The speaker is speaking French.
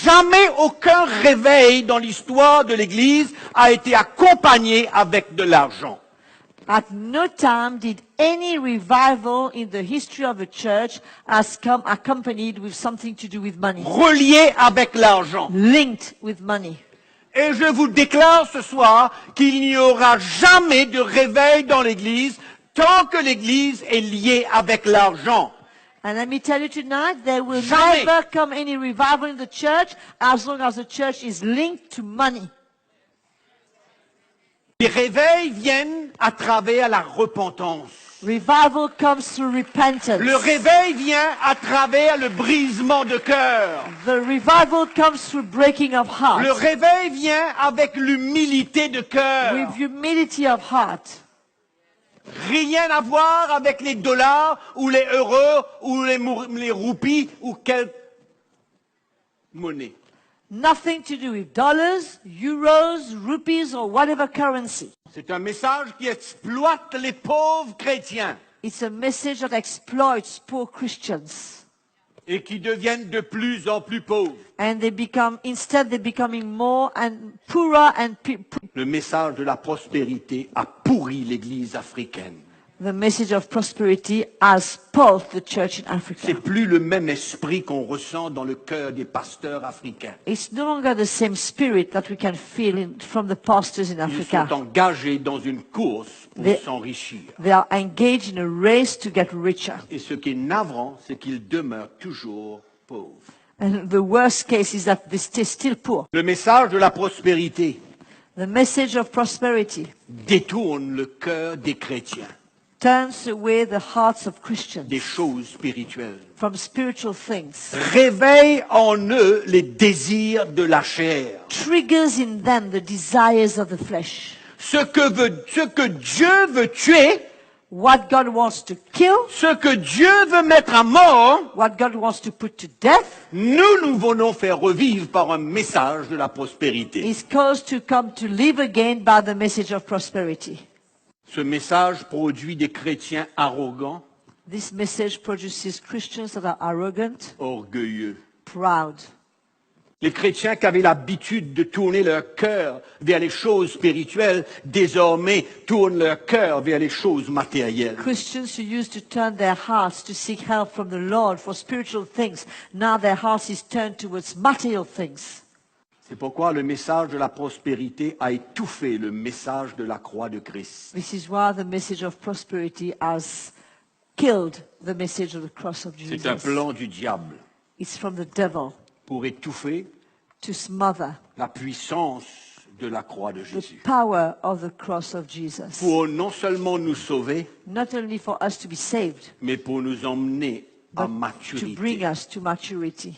jamais aucun réveil dans l'histoire de l'Église a été accompagné avec de l'argent. At no time did any revival in the history of the church has come accompanied with something to do with money, Relié avec l'argent. linked with money. Et je vous déclare ce soir qu'il n'y aura jamais de réveil dans l'Église tant que l'Église est liée avec l'argent. And let me tell you tonight, there will Jamais. never come any revival in the church as long as the church is linked to money. Les réveils viennent à travers la repentance. Revival comes through repentance. Le réveil vient à travers le brisement de cœur. The revival comes through breaking of heart. Le réveil vient avec l'humilité de cœur. With humility of heart. Rien à voir avec les dollars ou les euros ou les roupies ou quelle monnaie. Nothing to do with dollars, euros, rupees, or whatever currency. C'est un message qui exploite les pauvres chrétiens It's a message that exploits poor Christians. et qui deviennent de plus en plus pauvres. And instead they're becoming more and poorer and Le message de la prospérité a pourri l'Église africaine. the message of prosperity has spoiled the church in Africa. C'est plus le même esprit qu'on ressent dans le cœur des pasteurs africains. It's no longer the same spirit that we can feel from the pastors in Ils Africa. sont engagés dans une course pour s'enrichir. They are engaged in a race to get richer. Et ce qui est navrant, c'est qu'ils demeurent toujours pauvres. And the worst case is that they stay still poor. Le message de la prospérité The message of prosperity détourne le cœur des chrétiens turns away the hearts of Christians des choses spirituelles. from spiritual things, Réveille en eux les désirs de la chair. triggers in them the desires of the flesh. Ce que Dieu veut tuer, What God wants to kill, ce que Dieu veut mettre à mort, what God wants to put to death, nous voulons faire revivre par un message de la prospérité. is caused to come to live again by the message of prosperity. Ce message produit des chrétiens arrogants, This message produces Christians that are arrogant, orgueilleux. proud. Les chrétiens qui avaient l'habitude de tourner leur cœur vers les choses spirituelles, désormais tournent leur cœur vers les choses matérielles. Christians who used to turn their hearts to seek help from the Lord for spiritual things, now their hearts is turned towards material things. C'est pourquoi le message de la prospérité a étouffé le message de la croix de Christ. This is why the message of prosperity has killed the message of the cross of Jesus. C'est un plan du diable It's from the devil pour étouffer to smother la puissance de la croix de the Jésus. power of the cross of Jesus. Pour non seulement nous sauver, Not only for us to be saved, mais pour nous emmener à but to bring maturité. us to maturity.